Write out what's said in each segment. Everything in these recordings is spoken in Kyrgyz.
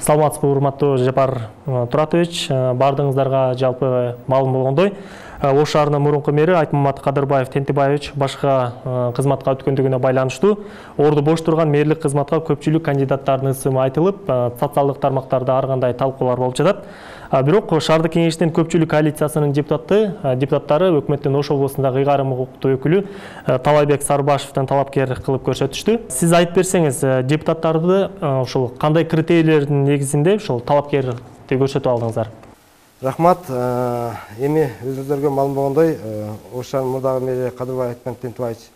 Саламатсызбы, урматтуу Жапар Туратович. Бардыңыздарга жалпы маалым болгондой, Ош шаарынын мурунку мэри Айтмамат Кадырбаев Тентибаевич башка кызматка өткөндүгүнө байланыштуу орду бош турган мэрлик кызматка көпчүлүк кандидаттардын ысымы айтылып, социалдык тармактарда ар кандай талкуулар болуп жатат. Бирок шаардык кеңештин көпчүлүк коалициясынын депутаттары өкмөттүн Ош облусундагы ыйгарым укуктуу өкүлү Талайбек Сарбашевден талапкер кылып көрсөтүштү. Сиз айтып берсеңиз, депутаттарды ушул кандай критерийлердин негизинде ушул талапкерди көрсөтүп алдыңыздар? Рахмат. Эми өзүңүздөргө маалым болгондой, Ош шаарынын мурдагы мэри Кадырбаев Тентибаевич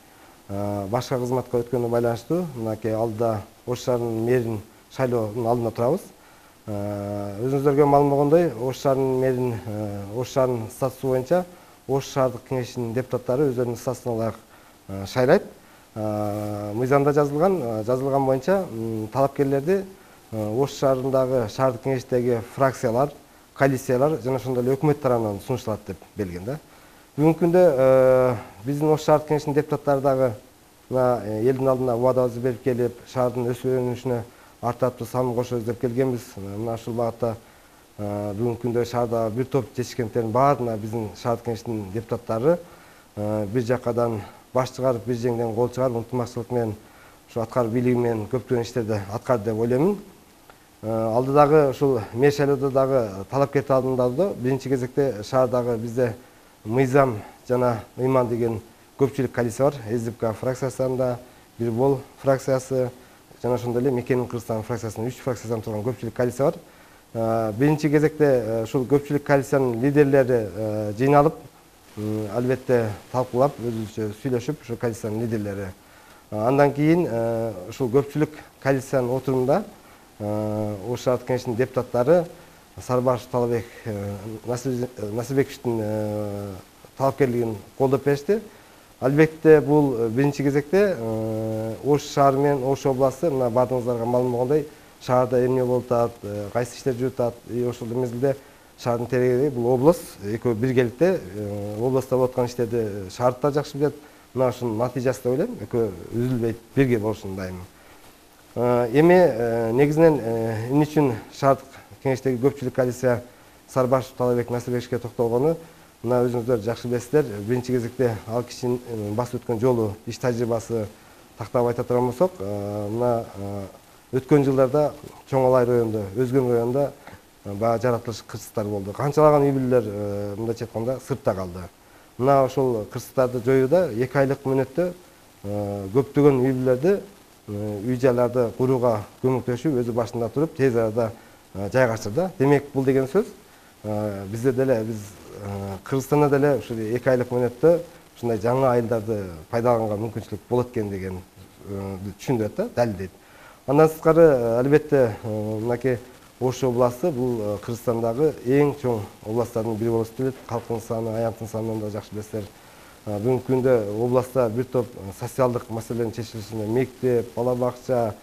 башка кызматка өткөнүнө байланыштуу мынакей алдыда Ош шаарынын мэрин шайлоонун алдында турабыз. Өзүңүздөргө маалым болгондой, Ош шаарынын мэрин Ош шаарынын статусу боюнча Ош шаардык кеңешинин депутаттары өздөрүнүн статусуна ылайык шайлайт. Мыйзамда жазылган боюнча талапкерлерди Ош шаарындагы шаардык кеңештеги фракциялар, коалициялар жана ошондой эле өкмөт тарабынан сунушталат деп белгилен. Бүгүнкү күндө биздин Ош шаардык кеңешинин депутаттары дагы элдин алдына убадабызды берип келип, шаардын өсүп өнүгүшүнө ар таптуу салым кошобуз деп келгенбиз. Мына ушул багытта бүгүнкү күндө шаардагы бир топ жетишкендердин баарына биздин шаардык кеңештин депутаттары бир жакадан баш чыгарып, бир жеңден кол чыгарып, ынтымакчылык менен ушу аткарып бийлиги менен көптөгөн иштерди аткарды деп ойлоймун. Алдыдагы ушул мэр шайлоодо дагы талапкерди алдында биринчи кезекте шаардагы бизде мыйзам жана ыйман деген көпчүлүк коалиция бар. СДПК фракциясында, Бирбол фракциясы жана ошондой эле Мекенин Кыргызстан фракциясынын 3 фракциядан турган көпчүлүк коалиция бар. Биринчи кезекте ушул көпчүлүк коалициянын лидерлери жыйналып, албетте талкуулап, өзүнчө сүйлөшүп, ушул коалициянын лидерлери. Андан кийин ушул көпчүлүк коалициянын отурумунда Ош шаардык кеңешинин депутаттары Сарбашев Талайбек Насибековичтин талапкерлигин колдоп беришти. Албетте бул биринчи кезекте Ош шаары менен Ош областы, мына бардыгыңыздарга маалым болгондой, шаарда эмне болуп атат, кайсы иштер жүрүп атат, ошол мезгилде шаардын тереңи бул облус, экөө биргеликте областта болуп аткан иштерди шаарда жакшы билет. Мына ушунун натыйжасы деп ойлойм, экөө үзүлбөй бирге болушун дайым. Эми негизинен эмне үчүн шаардык кеңештеги көпчүлүк коалиция Сарбашев Талайбек Насибековичке токтолгону, мына өзүңүздөр жакшы билесиздер. Биринчи кезекте ал кишинин басып өткөн жолу, иш тажрыйбасы тактап айта турган болсок, мына өткөн жылдарда Чоң Алай районунда, Өзгөн районунда баягы жаратылыш кырсыктар болду. Канчалаган үй бүлөлөр мындайча айтканда сыртта калды. Мына ошол кырсыктарды жоюуда 2 айлык мөөнөттө көптөгөн үй бүлөлөрдү, үй жайларды курууга көмөктөшүп, өзү башында туруп, тез арада жайгаштырды. Демек, бул деген сөз бизде деле, биз Кыргызстанда деле ушул 2 айлык мөөнөттө ушундай жаңы айылдарды пайдаланганга мүмкүнчүлүк болот экен деген түшүндүрөт да, далилдейт. Андан сырткары, албетте, мынакей Ош областы бул Кыргызстандагы эң чоң областтардын бири болуп эсептелет. Калктын саны, аянттын санынан да жакшы билесиздер. Бүгүнкү күндө областта бир топ социалдык маселелердин чечилишине мектеп, бала бакча,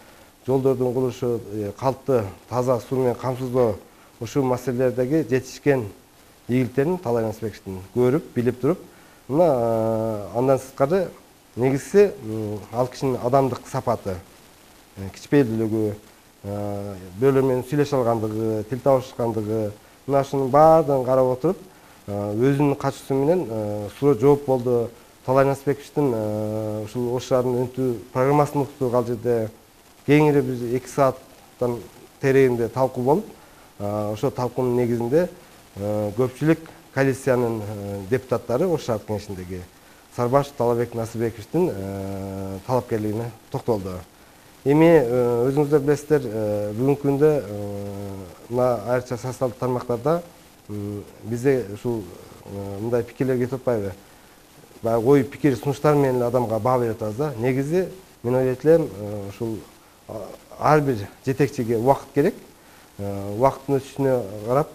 жолдордун курулушу, калкты таза суу менен камсыздоо, ушул маселелердеги жетишкен ийгиликтерин Талай Насибековичтин көрүп, билип туруп, мына андан сырткары негизгиси ал кишинин адамдык сапаты, кичпейилдүүлүгү, бөлөр менен сүйлөшө алгандыгы, тил табышкандыгы, мына ушунун баардыгын карап отуруп, өзүнүн катчысы менен суроо жооп болду. Талай Насибековичтин ушул Ош шаарынын өнтүү программасын уктук ал жерде. Кеңири биз 2 сааттан тереңинде талкуу болуп, ошол талкуунун негизинде көпчүлүк коалициянын депутаттары Ош шаардык кеңешиндеги Сарбашев Талайбек Насибековичтин талапкерлигине токтолду. Эми өзүңүздөр билесиздер, бүгүнкү күндө мына айрыкча социалдык тармактарда бизде ушул мындай пикирлер кетип атпайбы? Баягы ой пикир сунуштар менен адамга баа берип атабыз да. Негизи мен ойлойт элем, ушул ар бир жетекчиге убакыт керек. Убакыттын өтүшүнө карап,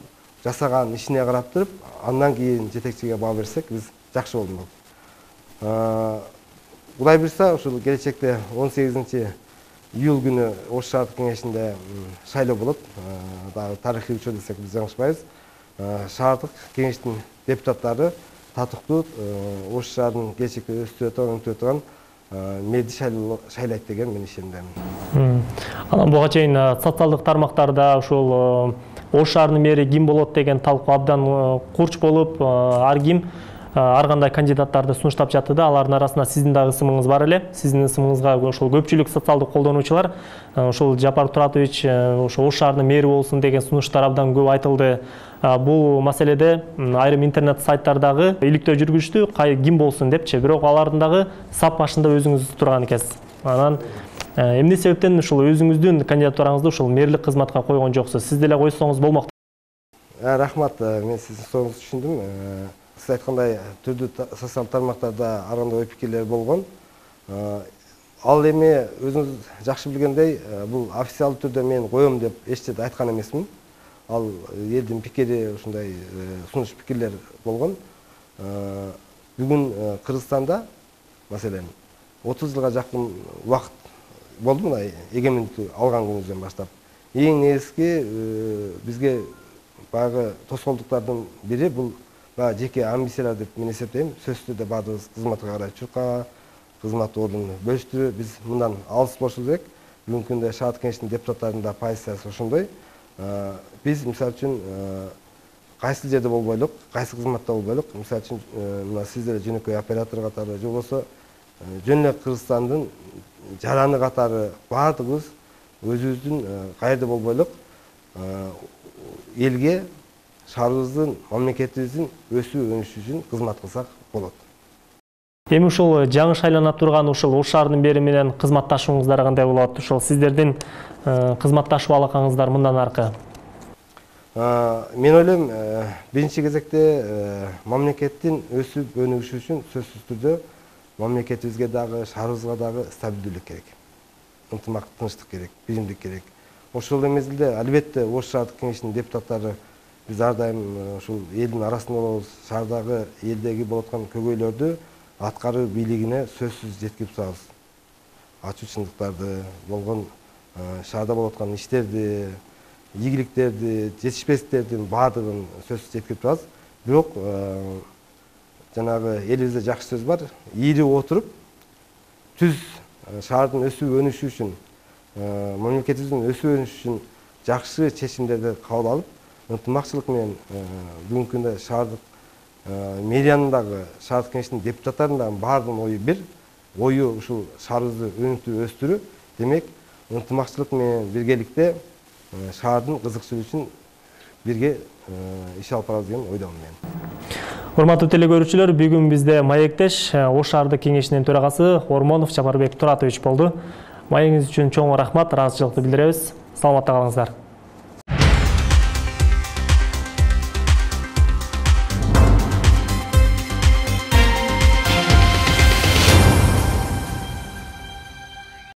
жасаган ишине карап туруп, андан кийин жетекчиге баа берсек, биз жакшы болмок. Кудай буйрса, ушул келечекте 18-июль күнү Ош шаардык кеңешинде шайлоо болот. Дагы тарыхый учур десек биз жаңылышпайбыз. Шаардык кеңештин депутаттары татыктуу Ош шаарынын келечекте өстүрө турган, өнүктүрө турган мэрди шайлайт деген мен ишендемин. Анан буга чейин социалдык тармактарда ушул Ош шаарынын мэри ким болот деген талкуу абдан курч болуп, ар ким ар кандай кандидаттарды сунуштап жатты да, алардын арасында сиздин дагы ысымыңыз бар эле. Сиздин ысымыңызга ошол көпчүлүк социалдык колдонуучулар ушул Жапар Туратович ошо Ош шаарынын мэри болсун деген сунуштар абдан көп айтылды. Бул маселеде айрым интернет сайттардагы иликтөө жүргүздү, ким болсун депчи, бирок алардын дагы сап башында өзүңүз турган экенсиз. Анан эмне себептен ушул өзүңүздүн кандидатураңызды ушул мэрлик кызматка койгон жоксуз? Сиз деле койсоңуз болмок. Рахмат, мен сиздин сууңузду түшүндүм. Сиз айткандай түрдүү социалдык тармактарда ар кандай ой пикирлер болгон. Ал эми өзүңүз жакшы билгендей, бул официалдуу түрдө мен коем деп эч жерде айткан эмесмин. Ал элдин пикири, ушундай сунуш пикирлер болгон. Бүгүн Кыргызстанда, маселен, 30 жылга жакын убакыт болду мына эгемендикти алган күнүбүздөн баштап. Эң негизги бизге баягы тоскоолдуктардын бири бул жеке амбициялар деп мен эсептейм. Сөзсүз түрдө баардыгыбыз кызматка карай чуркаа, кызмат ордун бөлүштүрүү, биз мындан алыс болушубуз керек. Бүгүнкү күндө шаардык кеңештин депутаттарынын позициясы ошондой. Биз мисалы үчүн кайсы жерде болбойлук, кайсы кызматта болбойлук, мисалы үчүн мына сиздер жөнөкөй оператор катары же болбосо жөн эле Кыргызстандын жараны катары баардыгыбыз өзүбүздүн каерде болбойлук элге, шаарыбыздын, мамлекетибиздин өсүү өнүшү үчүн кызмат кылсак болот. Эми ушул жаңы шайлана турган ушул Ош шаарынын мэри менен кызматташууңуздар кандай болот? Ушул сиздердин кызматташуу алакаңыздар мындан аркы? Мен ойлойм, биринчи кезекте мамлекеттин өсүп өнүгүшү үчүн сөзсүз түрдө мамлекетибизге дагы, шаарыбызга дагы стабилдүүлүк керек. Ынтымак, тынчтык керек, биримдик керек. Ошол эле мезгилде албетте Ош шаардык кеңешинин депутаттары биз ар дайым ушул элдин арасында болобуз, шаардагы элдеги болуп аткан көйгөйлөрдү аткаруу бийлигине сөзсүз жеткирип турабыз. Ачуу чындыктарды, болгон шаарда болуп аткан иштерди, ийгиликтерди, жетишпестиктердин баардыгын сөзсүз жеткирип турабыз. Бирок жанагы элибизде жакшы сөз бар, ийрип отуруп түз шаардын өсүү өнүшү үчүн, мамлекетибиздин өсүү өнүшү үчүн жакшы чечимдерди кабыл алып, ынтымакчылык менен бүгүнкү күндө шаардык мэриянын дагы, шаардык кеңештин депутаттарынын дагы баардыгынын ою бир, ою ушул шаарыбызды өнүктүрүп өстүрүү. Демек, ынтымакчылык менен биргеликте шаардын кызыкчылыгы үчүн бирге иш алып барабыз деген ойдомун мен. Урматтуу телекөрүүчүлөр, бүгүн бизде маектеш Ош шаардык кеңешинин төрагасы Ормонов Жапарбек Туратович болду. Маегиңиз үчүн чоң рахмат, ыраазычылыкты билдиребиз. Саламатта калыңыздар.